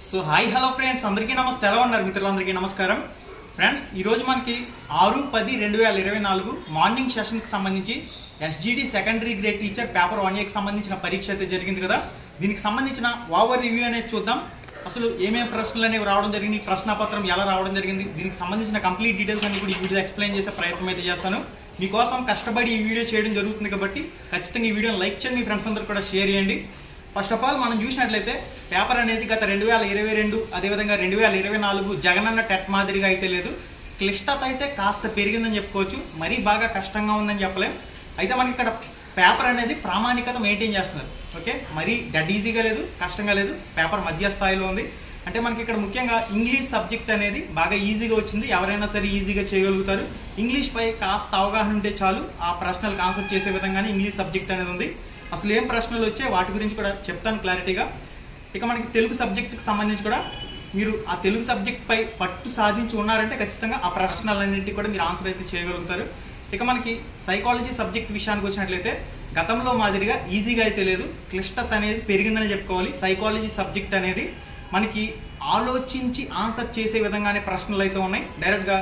So hi hello friends, అందరికీ నమస్తే. ఎలా ఉన్నారు మిత్రులందరికీ నమస్కారం. ఫ్రెండ్స్, ఈరోజు మనకి 6-10-2024 మార్నింగ్ సెషన్కి సంబంధించి SGD secondary grade teacher paper 1Aకి సంబంధించిన పరీక్ష అయితే జరిగింది కదా. దీనికి సంబంధించిన ఓవర్ రివ్యూ అనేది చూద్దాం. అసలు ఏమేమి ప్రశ్నలు అనేవి రావడం జరిగింది, ప్రశ్నపత్రం ఎలా రావడం జరిగింది, దీనికి సంబంధించిన కంప్లీట్ డీటెయిల్స్ అన్ని కూడా ఈ వీడియో ఎక్స్ప్లెయిన్ చేసే ప్రయత్నం అయితే చేస్తాను. మీకోసం కష్టపడి ఈ వీడియో చేయడం జరుగుతుంది కాబట్టి ఖచ్చితంగా ఈ వీడియోని లైక్ చేయండి, మీ ఫ్రెండ్స్ అందరూ కూడా షేర్ చేయండి. ఫస్ట్ ఆఫ్ ఆల్ మనం చూసినట్లయితే పేపర్ అనేది గత 2022 అదేవిధంగా 2024 జగనన్న టెట్ మాదిరిగా అయితే లేదు. క్లిష్టత అయితే కాస్త పెరిగిందని చెప్పుకోవచ్చు, మరీ బాగా కష్టంగా ఉందని చెప్పలేం. అయితే మనకి ఇక్కడ పేపర్ అనేది ప్రామాణికత మెయింటైన్ చేస్తున్నారు. ఓకే, మరీ డెడ్ ఈజీగా లేదు, కష్టంగా లేదు, పేపర్ మధ్య స్థాయిలో ఉంది. అంటే మనకి ఇక్కడ ముఖ్యంగా ఇంగ్లీష్ సబ్జెక్ట్ అనేది బాగా ఈజీగా వచ్చింది, ఎవరైనా సరే ఈజీగా చేయగలుగుతారు. ఇంగ్లీష్ పై కాస్త అవగాహన ఉంటే చాలు ఆ ప్రశ్నలకు ఆన్సర్ చేసే విధంగానే ఇంగ్లీష్ సబ్జెక్ట్ అనేది ఉంది. అసలు ఏం ప్రశ్నలు వచ్చాయి వాటి గురించి కూడా చెప్తాను క్లారిటీగా. ఇక మనకి తెలుగు సబ్జెక్టుకి సంబంధించి కూడా మీరు ఆ తెలుగు సబ్జెక్ట్ పై పట్టు సాధించి ఉన్నారంటే ఖచ్చితంగా ఆ ప్రశ్నలన్నింటికి కూడా మీరు ఆన్సర్ అయితే చేయగలుగుతారు. ఇక మనకి సైకాలజీ సబ్జెక్ట్ విషయానికి వచ్చినట్లయితే గతంలో మాదిరిగా ఈజీగా అయితే లేదు, క్లిష్టత అనేది పెరిగిందని చెప్పుకోవాలి. సైకాలజీ సబ్జెక్ట్ అనేది మనకి ఆలోచించి ఆన్సర్ చేసే విధంగానే ప్రశ్నలు అయితే ఉన్నాయి. డైరెక్ట్గా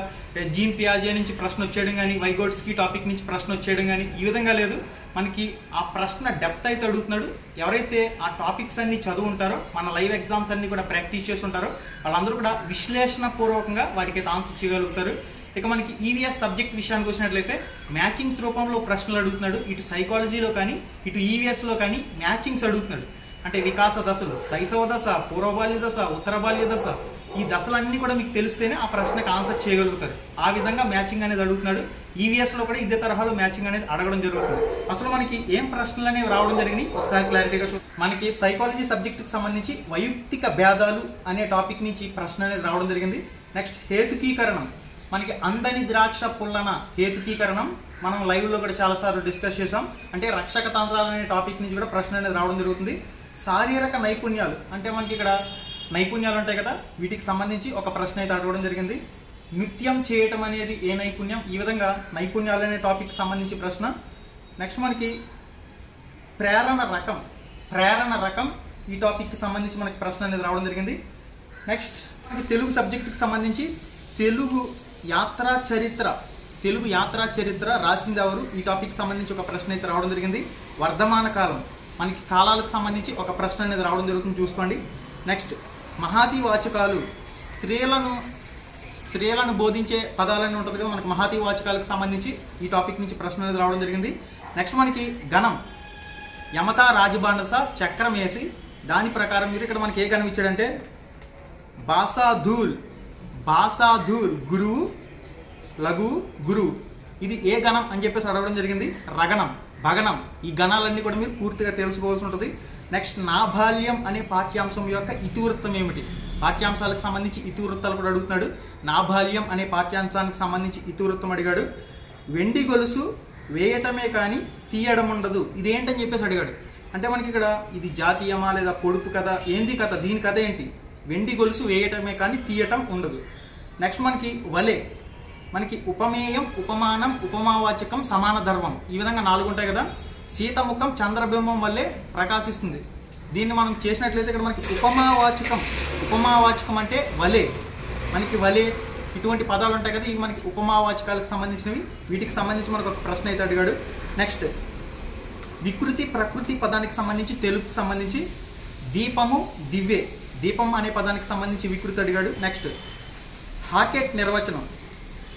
జీన్ పియాజే నుంచి ప్రశ్న వచ్చేయడం కానీ, వైగోట్స్కీ టాపిక్ నుంచి ప్రశ్న వచ్చేయడం కానీ ఈ విధంగా లేదు. మనకి ఆ ప్రశ్న డెప్త్ అయితే అడుగుతున్నాడు. ఎవరైతే ఆ టాపిక్స్ అన్ని చదువు ఉంటారో, మన లైవ్ ఎగ్జామ్స్ అన్ని కూడా ప్రాక్టీస్ చేసి ఉంటారో వాళ్ళందరూ కూడా విశ్లేషణ పూర్వకంగా వాటికి అయితే ఆన్సర్ చేయగలుగుతారు. ఇక మనకి ఈవీఎస్ సబ్జెక్ట్ విషయానికి వచ్చినట్లయితే మ్యాచింగ్స్ రూపంలో ప్రశ్నలు అడుగుతున్నాడు. ఇటు సైకాలజీలో కానీ ఇటు ఈవీఎస్లో కానీ మ్యాచింగ్స్ అడుగుతున్నాడు. అంటే వికాస దశలు, శైశవ దశ, పూర్వబాల్య దశ, ఉత్తర బాల్య దశ, ఈ దశలన్నీ కూడా మీకు తెలిస్తేనే ఆ ప్రశ్నకు ఆన్సర్ చేయగలుగుతారు. ఆ విధంగా మ్యాచింగ్ అనేది అడుగుతున్నాడు. ఈవీఎస్లో కూడా ఇదే తరహాలో మ్యాచింగ్ అనేది అడగడం జరుగుతుంది. అసలు మనకి ఏం ప్రశ్నలు అనేవి రావడం జరిగింది ఒకసారి క్లారిటీగా మనకి సైకాలజీ సబ్జెక్టుకి సంబంధించి వైయక్తిక భేదాలు అనే టాపిక్ నుంచి ప్రశ్న అనేది రావడం జరిగింది. నెక్స్ట్ హేతుకీకరణం, మనకి అందని ద్రాక్ష పుల్లన హేతుకీకరణం మనం లైవ్లో కూడా చాలాసార్లు డిస్కస్ చేసాం. అంటే రక్షక తంత్రాలు అనే టాపిక్ నుంచి కూడా ప్రశ్న అనేది రావడం జరుగుతుంది. శారీరక నైపుణ్యాలు, అంటే మనకి ఇక్కడ నైపుణ్యాలు ఉంటాయి కదా, వీటికి సంబంధించి ఒక ప్రశ్న అయితే అడగడం జరిగింది. నృత్యం చేయటం అనేది ఏ నైపుణ్యం, ఈ విధంగా నైపుణ్యాలు అనే టాపిక్ సంబంధించి ప్రశ్న. నెక్స్ట్ మనకి ప్రేరణ రకం ఈ టాపిక్కి సంబంధించి మనకి ప్రశ్న అనేది రావడం జరిగింది. నెక్స్ట్ మనకి తెలుగు సబ్జెక్టుకి సంబంధించి తెలుగు యాత్రా చరిత్ర రాసింది ఎవరు, ఈ టాపిక్ సంబంధించి ఒక ప్రశ్న అయితే రావడం జరిగింది. వర్ధమాన కాలం, మనకి కాలాలకు సంబంధించి ఒక ప్రశ్న అనేది రావడం జరుగుతుంది, చూసుకోండి. నెక్స్ట్ మహాతివాచకాలు, స్త్రీలను బోధించే పదాలని ఉంటుంది కదా, మనకి మహాతివాచకాలకు సంబంధించి ఈ టాపిక్ నుంచి ప్రశ్న అనేది రావడం జరిగింది. నెక్స్ట్ మనకి గణం, యమత రాజబాండస చక్రం వేసి దాని ప్రకారం మీరు ఇక్కడ మనకి ఏ గణం ఇచ్చాడంటే బాసాధూల్, గురువు, లఘు, గురువు, ఇది ఏ గణం అని చెప్పేసి అడగడం జరిగింది. రగణం, భగనం, ఈ గణాలన్నీ కూడా మీరు పూర్తిగా తెలుసుకోవాల్సి ఉంటుంది. నెక్స్ట్ నా బాల్యం అనే పాఠ్యాంశం యొక్క ఇతివృత్తం ఏమిటి, పాఠ్యాంశాలకు సంబంధించి ఇతివృత్తాలు కూడా అడుగుతున్నాడు. నా బాల్యం అనే పాఠ్యాంశానికి సంబంధించి ఇతివృత్తం అడిగాడు. వెండి గొలుసు వేయటమే కానీ తీయడం ఉండదు, ఇదేంటని చెప్పేసి అడిగాడు. అంటే మనకి ఇక్కడ ఇది జాతీయమా లేదా పొడుపు కథ, ఏంది కథ, దీని కథ ఏంటి, వెండి గొలుసు వేయటమే కానీ తీయటం ఉండదు. నెక్స్ట్ మనకి వలే, మనకి ఉపమేయం, ఉపమానం, ఉపమావాచకం, సమాన ధర్మం, ఈ విధంగా 4 ఉంటాయి కదా. సీతముఖం చంద్రబింబం వల్లే ప్రకాశిస్తుంది, దీన్ని మనం చేసినట్లయితే ఇక్కడ మనకి ఉపమావాచకం అంటే వలే, మనకి వలే ఇటువంటి పదాలు ఉంటాయి కదా, ఇవి మనకి ఉపమావాచకాలకు సంబంధించినవి. వీటికి సంబంధించి మనకు ఒక ప్రశ్న అయితే అడిగాడు. నెక్స్ట్ వికృతి ప్రకృతి పదానికి సంబంధించి తెలుగుకి సంబంధించి దీపము, దివ్వే, దీపం అనే పదానికి సంబంధించి వికృతి అడిగాడు. నెక్స్ట్ హాకెట్ నిర్వచనం,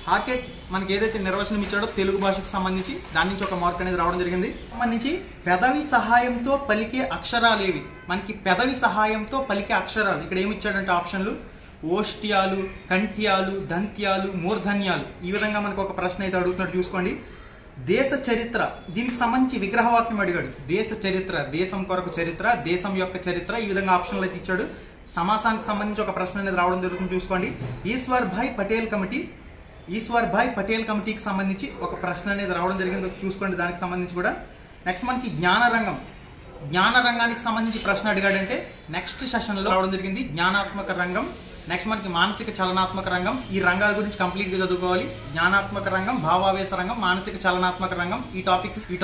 హాకెట్ మనకి ఏదైతే నిర్వచనం ఇచ్చాడో తెలుగు భాషకు సంబంధించి దాని నుంచి ఒక మార్క్ అనేది రావడం జరిగింది. సంబంధించి పెదవి సహాయంతో పలికే అక్షరాలు ఏవి, మనకి పెదవి సహాయంతో పలికే అక్షరాలు ఇక్కడ ఏమి ఇచ్చాడంటే ఆప్షన్లు ఓష్ట్యాలు, కంఠ్యాలు, దంత్యాలు, మూర్ధన్యాలు, ఈ విధంగా మనకు ఒక ప్రశ్న అయితే అడుగుతున్నట్టు చూసుకోండి. దేశ చరిత్ర, దీనికి సంబంధించి విగ్రహవాక్యం అడిగాడు. దేశ చరిత్ర, దేశం కొరకు చరిత్ర, దేశం యొక్క చరిత్ర, ఈ విధంగా ఆప్షన్లు అయితే ఇచ్చాడు. సమాసానికి సంబంధించి ఒక ప్రశ్న అనేది రావడం జరుగుతుంది, చూసుకోండి. ఈశ్వర్ భాయ్ పటేల్ కమిటీకి సంబంధించి ఒక ప్రశ్న అనేది రావడం జరిగింది, చూసుకోండి దానికి సంబంధించి కూడా. నెక్స్ట్ మనకి జ్ఞానరంగానికి సంబంధించి ప్రశ్న అడిగాడంటే నెక్స్ట్ సెషన్లో రావడం జరిగింది. జ్ఞానాత్మక రంగం, నెక్స్ట్ మనకి మానసిక చలనాత్మక రంగం, ఈ రంగాల గురించి కంప్లీట్గా చదువుకోవాలి. జ్ఞానాత్మక రంగం, భావావేశ రంగం, మానసిక చలనాత్మక రంగం, ఈ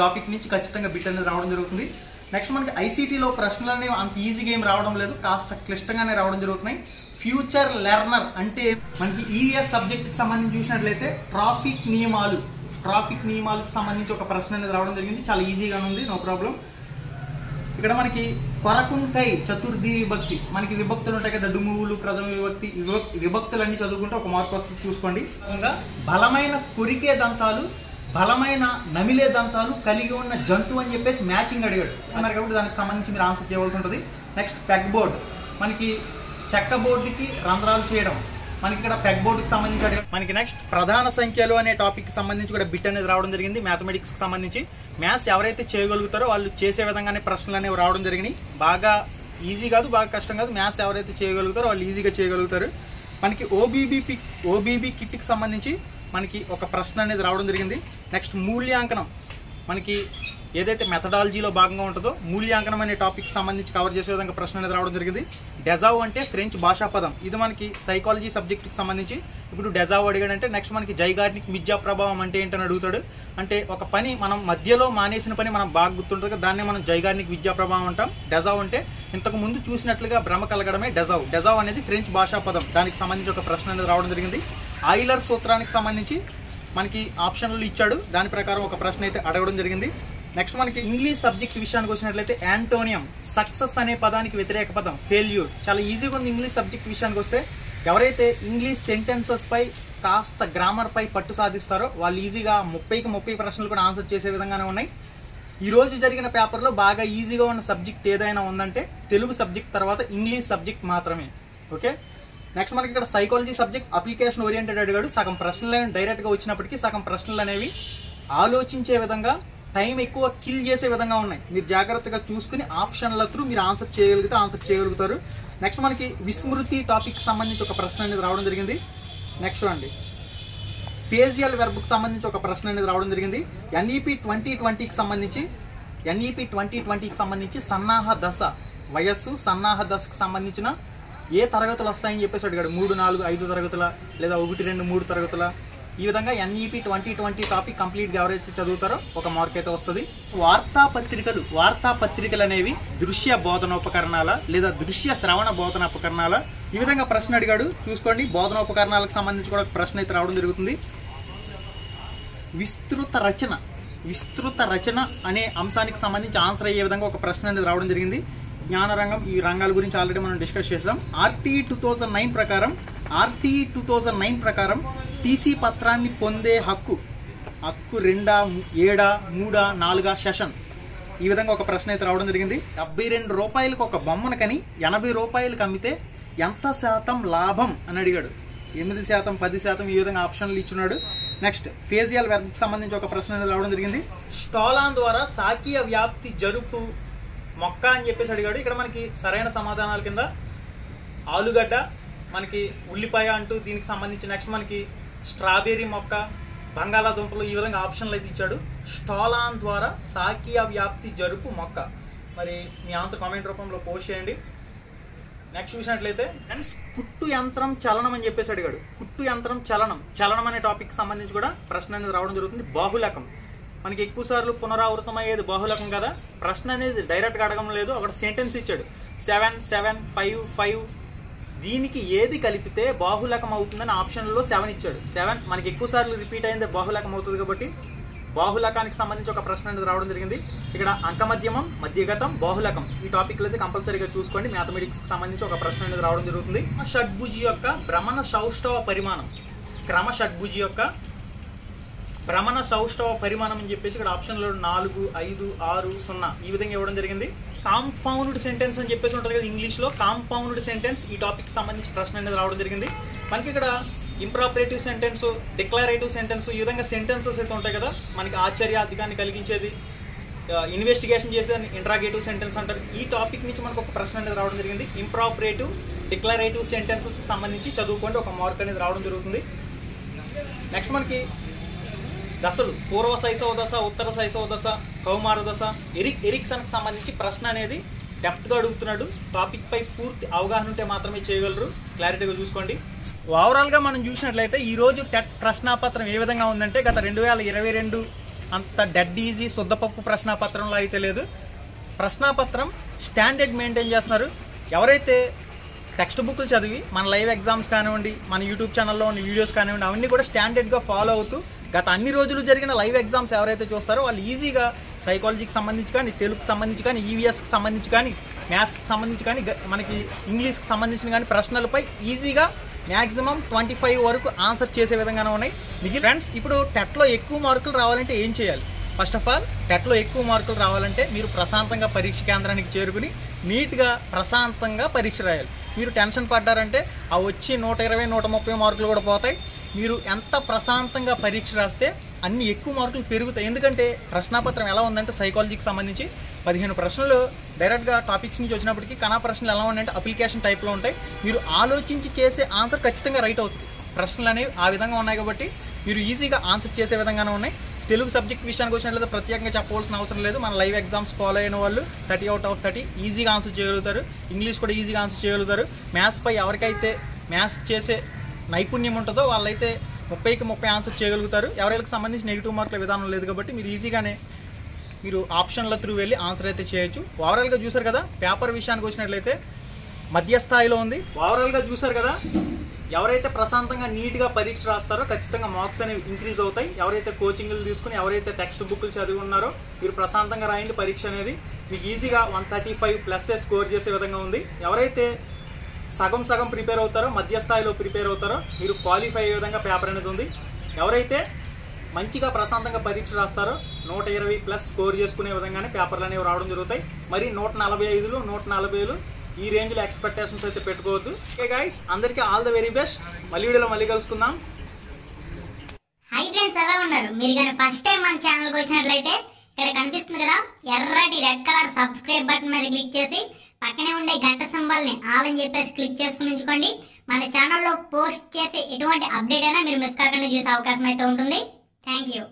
టాపిక్ నుంచి ఖచ్చితంగా బిట్ అనేది రావడం జరుగుతుంది. నెక్స్ట్ మనకి ఐసీటీలో ప్రశ్నలు అనేవి అంత ఈజీగా ఏం రావడం లేదు, కాస్త క్లిష్టంగానే రావడం జరుగుతున్నాయి. ఫ్యూచర్ లెర్నర్ అంటే మనకి ఈవీఎస్ సబ్జెక్ట్కి సంబంధించి చూసినట్లయితే ట్రాఫిక్ నియమాలకు సంబంధించి ఒక ప్రశ్న అనేది రావడం జరిగింది. చాలా ఈజీగా ఉంది, నో ప్రాబ్లం. ఇక్కడ మనకి కొరకుంకై చతుర్థి విభక్తి, మనకి విభక్తులు ఉంటాయి కదా, డుమువులు, ప్రథమ విభక్తి, విభక్తులన్నీ చదువుకుంటే ఒక మార్క్ వస్తుంది చూసుకోండి. బలమైన కొరికే దంతాలు, బలమైన నమిలే దంతాలు కలిగి ఉన్న జంతువు అని చెప్పేసి మ్యాచింగ్ అడిగాడు అన్నారు కాబట్టి దానికి సంబంధించి మీరు ఆన్సర్ చేయవలసి ఉంటుంది. నెక్స్ట్ పెగ్ బోర్డ్, మనకి చెక్క బోర్డుకి రంధ్రాలు చేయడం, మనకి ఇక్కడ పెగ్ బోర్డుకి సంబంధించి అడిగాడు. మనకి నెక్స్ట్ ప్రధాన సంఖ్యలు అనే టాపిక్ సంబంధించి కూడా బిట్ అనేది రావడం జరిగింది. మ్యాథమెటిక్స్కి సంబంధించి మ్యాథ్స్ ఎవరైతే చేయగలుగుతారో వాళ్ళు చేసే విధంగానే ప్రశ్నలు అనేవి రావడం జరిగినాయి. బాగా ఈజీ కాదు, బాగా కష్టం కాదు, మ్యాథ్స్ ఎవరైతే చేయగలుగుతారో వాళ్ళు ఈజీగా చేయగలుగుతారు. మనకి ఓబీబీ కిట్కి సంబంధించి మనకి ఒక ప్రశ్న అనేది రావడం జరిగింది. నెక్స్ట్ మూల్యాంకనం, మనకి ఏదైతే మెథడాలజీలో భాగంగా ఉంటుందో మూల్యాంకనం అనే టాపిక్ సంబంధించి కవర్ చేసే విధంగా ప్రశ్న అనేది రావడం జరిగింది. డెజావ్ అంటే ఫ్రెంచ్ భాషా పదం, ఇది మనకి సైకాలజీ సబ్జెక్ట్కి సంబంధించి. ఇప్పుడు డెజావ్ అడిగాడంటే నెక్స్ట్ మనకి జైగార్నిక్ మిథ్యా ప్రభావం అంటే ఏంటని అడుగుతాడు. అంటే ఒక పని మనం మధ్యలో మానేసిన పని మనం బాగా గుర్తుంటుంది కదా, దాన్నే మనం జైగార్నిక్ విద్యా ప్రభావం అంటాం. డెజావ్ అంటే ఇంతకు ముందు చూసినట్లుగా భ్రమ కలగడమే డెజావ్ అనేది ఫ్రెంచ్ భాషా పదం, దానికి సంబంధించి ఒక ప్రశ్న అనేది రావడం జరిగింది. ఆయిలర్ సూత్రానికి సంబంధించి మనకి ఆప్షన్లు ఇచ్చాడు, దాని ప్రకారం ఒక ప్రశ్న అయితే అడగడం జరిగింది. నెక్స్ట్ మనకి ఇంగ్లీష్ సబ్జెక్ట్ విషయానికి వచ్చినట్లయితే యాంటోనియం, సక్సెస్ అనే పదానికి వ్యతిరేక పదం ఫెయిల్యూర్. చాలా ఈజీగా ఉంది ఇంగ్లీష్ సబ్జెక్ట్ విషయానికి వస్తే. ఎవరైతే ఇంగ్లీష్ సెంటెన్సెస్ పై కాస్త గ్రామర్ పై పట్టు సాధిస్తారో వాళ్ళు ఈజీగా 30 ప్రశ్నలు కూడా ఆన్సర్ చేసే విధంగానే ఉన్నాయి. ఈరోజు జరిగిన పేపర్లో బాగా ఈజీగా ఉన్న సబ్జెక్ట్ ఏదైనా ఉందంటే తెలుగు సబ్జెక్ట్ తర్వాత ఇంగ్లీష్ సబ్జెక్ట్ మాత్రమే. ఓకే, నెక్స్ట్ మనకి ఇక్కడ సైకాలజీ సబ్జెక్ట్ అప్లికేషన్ ఓరియంటెడ్ అడిగాడు. సగం ప్రశ్నలు అనేవి డైరెక్ట్గా వచ్చినప్పటికీ సగం ప్రశ్నలు అనేవి ఆలోచించే విధంగా, టైం ఎక్కువ కిల్ చేసే విధంగా ఉన్నాయి. మీరు జాగ్రత్తగా చూసుకుని ఆప్షన్ల త్రూ మీరు ఆన్సర్ చేయగలుగుతారు. నెక్స్ట్ మనకి విస్మృతి టాపిక్ సంబంధించి ఒక ప్రశ్న అనేది రావడం జరిగింది. నెక్స్ట్ అండి ఫేజియల్ వెర్బ్కి సంబంధించి ఒక ప్రశ్న అనేది రావడం జరిగింది. ఎన్ఈపి 2020కి సంబంధించి సన్నాహ దశ, వయస్సు సన్నాహ దశకు సంబంధించిన ఏ తరగతులు వస్తాయని చెప్పేసి అడిగాడు. 3, 4, 5 తరగతుల లేదా 1, 2, 3 తరగతుల, ఈ విధంగా ఎన్ఈపి 2020 టాపిక్ కంప్లీట్గా ఎవరైతే చదువుతారో ఒక మార్క్ అయితే వస్తుంది. వార్తాపత్రికలు అనేవి దృశ్య బోధనోపకరణాల లేదా దృశ్య శ్రవణ బోధనోపకరణాల, ఈ విధంగా ప్రశ్న అడిగాడు. చూసుకోండి, బోధనోపకరణాలకు సంబంధించి కూడా ఒక ప్రశ్న అయితే రావడం జరుగుతుంది. విస్తృత రచన అనే అంశానికి సంబంధించి ఆన్సర్ అయ్యే విధంగా ఒక ప్రశ్న అనేది రావడం జరిగింది. జ్ఞాన రంగం, ఈ రంగాల గురించి ఆల్రెడీ మనం డిస్కస్ చేసాం. ఆర్టీఈ 2009 ప్రకారం టీసీ పత్రాన్ని పొందే హక్కు 2, 7, 3, 4 సెషన్, ఈ విధంగా ఒక ప్రశ్న అయితే రావడం జరిగింది. 72 రూపాయలకు ఒక బొమ్మను కని 80 రూపాయలకు అమ్మితే ఎంత శాతం లాభం అని అడిగాడు. 8%, 10%, ఈ విధంగా ఆప్షన్లు ఇచ్చున్నాడు. నెక్స్ట్ ఫేజియల్ వెర్బ్కి సంబంధించి ఒక ప్రశ్న అనేది రావడం జరిగింది. స్టాలాన్ ద్వారా సాకీయ వ్యాప్తి జరుపు మొక్క అని చెప్పేసి అడిగాడు. ఇక్కడ మనకి సరైన సమాధానాల కింద ఆలుగడ్డ, మనకి ఉల్లిపాయ అంటూ దీనికి సంబంధించి, నెక్స్ట్ మనకి స్ట్రాబెర్రీ మొక్క, బంగాళాదుంపలు, ఈ విధంగా ఆప్షన్లు అయితే ఇచ్చాడు. స్టాలాన్ ద్వారా సాకీయ వ్యాప్తి జరుపు మొక్క. మరి మీ ఆన్సర్ కామెంట్ రూపంలో పోస్ట్ చేయండి. నెక్స్ట్ చూసినట్లయితే ఫ్రెండ్స్ కుట్టు యంత్రం చలనం అని చెప్పేసి అడిగాడు. కుట్టు యంత్రం చలనం అనే టాపిక్ సంబంధించి కూడా ప్రశ్న అనేది రావడం జరుగుతుంది. బాహుళకం, మనకి ఎక్కువ సార్లు పునరావృతం అయ్యేది బాహుళకం కదా. ప్రశ్న అనేది డైరెక్ట్గా అడగడం లేదు, అక్కడ సెంటెన్స్ ఇచ్చాడు 7, 7, 5, 5, దీనికి ఏది కలిపితే బాహుళకం అవుతుందని ఆప్షన్లో 7 ఇచ్చాడు. 7 మనకి ఎక్కువ సార్లు రిపీట్ అయిందే బాహుళకం అవుతుంది కాబట్టి బాహుళకానికి సంబంధించి ఒక ప్రశ్న అనేది రావడం జరిగింది. ఇక్కడ అంకమధ్యమం, మధ్యగతం, బాహుళకం, ఈ టాపిక్లు అయితే కంపల్సరీగా చూసుకోండి. మ్యాథమెటిక్స్కి సంబంధించి ఒక ప్రశ్న అనేది రావడం జరుగుతుంది. షడ్భుజి యొక్క భ్రమణ సౌష్ఠవ పరిమాణం, క్రమ షడ్భుజి యొక్క భ్రమణ సౌష్ఠవ పరిమాణం అని చెప్పేసి ఇక్కడ ఆప్షన్లో 4, 5, 6, 0 ఈ విధంగా ఇవ్వడం జరిగింది. కాంపౌండ్ సెంటెన్స్ అని చెప్పేసి ఉంటుంది కదా ఇంగ్లీష్లో, కాంపౌండ్ సెంటెన్స్, ఈ టాపిక్ సంబంధించి ప్రశ్న అనేది రావడం జరిగింది. మనకి ఇక్కడ ఇంప్రాపరేటివ్ సెంటెన్స్, డిక్లరేటివ్ సెంటెన్స్, ఈ విధంగా సెంటెన్సెస్ అయితే ఉంటాయి కదా, మనకి ఆశ్చర్యాధికాన్ని కలిగించేది, ఇన్వెస్టిగేషన్ చేసే ఇంట్రాగేటివ్ సెంటెన్స్ అంటారు. ఈ టాపిక్ నుంచి మనకు ఒక ప్రశ్న అనేది రావడం జరిగింది. ఇంప్రాపరేటివ్, డిక్లరేటివ్ సెంటెన్సెస్ సంబంధించి చదువుకోండి, ఒక మార్క్ అనేది రావడం జరుగుతుంది. నెక్స్ట్ మనకి దశలు, పూర్వ శైశవ దశ, ఉత్తర శైశవ దశ, కౌమార దశ, ఎరిక్సన్కి సంబంధించి ప్రశ్న అనేది డెప్త్గా అడుగుతున్నాడు. టాపిక్ పై పూర్తి అవగాహన ఉంటే మాత్రమే చేయగలరు, క్లారిటీగా చూసుకోండి. ఓవరాల్గా మనం చూసినట్లయితే ఈరోజు టెట్ ప్రశ్నాపత్రం ఏ విధంగా ఉందంటే గత 2022 అంత డెడ్ ఈజీ శుద్ధపప్పు ప్రశ్నాపత్రంలో అయితే లేదు. ప్రశ్నాపత్రం స్టాండర్డ్ మెయింటైన్ చేస్తున్నారు. ఎవరైతే టెక్స్ట్ బుక్లు చదివి మన లైవ్ ఎగ్జామ్స్ కానివ్వండి, మన యూట్యూబ్ ఛానల్లో ఉన్న వీడియోస్ కానివ్వండి, అవన్నీ కూడా స్టాండర్డ్గా ఫాలో అవుతూ గత అన్ని రోజులు జరిగిన లైవ్ ఎగ్జామ్స్ ఎవరైతే చూస్తారో వాళ్ళు ఈజీగా సైకాలజీకి సంబంధించి కానీ, తెలుగుకి సంబంధించి కానీ, ఈవీఎస్కి సంబంధించి కానీ, మ్యాథ్స్కి సంబంధించి కానీ, మనకి ఇంగ్లీష్కి సంబంధించిన కానీ ప్రశ్నలపై ఈజీగా మ్యాక్సిమం 25 వరకు ఆన్సర్ చేసే విధంగానే ఉన్నాయి. మిగిలిన ఫ్రెండ్స్, ఇప్పుడు టెట్లో ఎక్కువ మార్కులు రావాలంటే ఏం చేయాలి? ఫస్ట్ ఆఫ్ ఆల్, టెట్లో ఎక్కువ మార్కులు రావాలంటే మీరు ప్రశాంతంగా పరీక్ష కేంద్రానికి చేరుకుని నీట్గా ప్రశాంతంగా పరీక్ష రాయాలి. మీరు టెన్షన్ పడ్డారంటే ఆ వచ్చి 120, 130 మార్కులు కూడా పోతాయి. మీరు ఎంత ప్రశాంతంగా పరీక్ష రాస్తే అన్ని ఎక్కువ మార్కులు పెరుగుతాయి. ఎందుకంటే ప్రశ్నాపత్రం ఎలా ఉందంటే సైకాలజీకి సంబంధించి 15 ప్రశ్నలు డైరెక్ట్గా టాపిక్స్ నుంచి వచ్చినప్పటికీ కణా ప్రశ్నలు ఎలా ఉన్నాయంటే అప్లికేషన్ టైప్లో ఉంటాయి. మీరు ఆలోచించి చేసే ఆన్సర్ ఖచ్చితంగా రైట్ అవుతుంది. ప్రశ్నలు అనేవి ఆ విధంగా ఉన్నాయి కాబట్టి మీరు ఈజీగా ఆన్సర్ చేసే విధంగానే ఉన్నాయి. తెలుగు సబ్జెక్ట్ విషయానికి వచ్చినట్లయితే ప్రత్యేకంగా చెప్పవలసిన అవసరం లేదు. మన లైవ్ ఎగ్జామ్స్ ఫాలో అయిన వాళ్ళు 30 out of 30 ఈజీగా ఆన్సర్ చేయగలుగుతారు. ఇంగ్లీష్ కూడా ఈజీగా ఆన్సర్ చేయగలుగుతారు. మ్యాథ్స్పై ఎవరికైతే మ్యాథ్స్ చేసే నైపుణ్యం ఉంటుందో వాళ్ళైతే 30కి 30 ఆన్సర్ చేయగలుగుతారు. ఎవరికి సంబంధించి నెగిటివ్ మార్కుల విధానం లేదు కాబట్టి మీరు ఈజీగానే మీరు ఆప్షన్ల త్రూ వెళ్ళి ఆన్సర్ అయితే చేయొచ్చు. ఓవరాల్గా చూసారు కదా, పేపర్ విషయానికి వచ్చినట్లయితే మధ్యస్థాయిలో ఉంది. ఓవరాల్గా చూసారు కదా, ఎవరైతే ప్రశాంతంగా నీట్గా పరీక్ష రాస్తారో ఖచ్చితంగా మార్క్స్ అనేవి ఇంక్రీజ్ అవుతాయి. ఎవరైతే కోచింగ్లు తీసుకుని ఎవరైతే టెక్స్ట్ బుక్లు చదివి ఉన్నారో మీరు ప్రశాంతంగా రాయండి. పరీక్ష అనేది మీకు ఈజీగా 135+ స్కోర్ చేసే విధంగా ఉంది. ఎవరైతే సగం సగం ప్రిపేర్ అవుతారో, మధ్యస్థాయిలో ప్రిపేర్ అవుతారో మీరు క్వాలిఫై అయ్యే విధంగా పేపర్ అనేది ఉంది. ఎవరైతే మంచిగా ప్రశాంతంగా పరీక్ష రాస్తారో 120+ స్కోర్ చేసుకునే విధంగానే పేపర్లు అనేవి రావడం జరుగుతాయి. మరి 145, 140 ఈ రేంజ్లో ఎక్స్పెక్టేషన్స్ అయితే పెట్టుకోవద్దు. ఓకే గైస్, అందరికీ ఆల్ ద వెరీ బెస్ట్. మళ్ళీ వీడియోలో మళ్ళీ కలుసుకుందాం. హై ఫ్రెండ్స్, ఎలా ఉన్నారు? మీరు కానీ ఫస్ట్ టైం మన ఛానల్కి వచ్చినట్లయితే ఇక్కడ కనిపిస్తుంది కదా ఎర్రటి రెడ్ కలర్ సబ్స్క్రైబ్ బటన్ మీద క్లిక్ చేసి పక్కనే ఉండే గంట సింబల్ని ఆల్ అని చెప్పేసి క్లిక్ చేసుకుని ఉంచుకోండి. మన ఛానల్లో పోస్ట్ చేసే ఎటువంటి అప్డేట్ అయినా మీరు మిస్ కాకుండా చూసే అవకాశం అయితే ఉంటుంది. Thank you.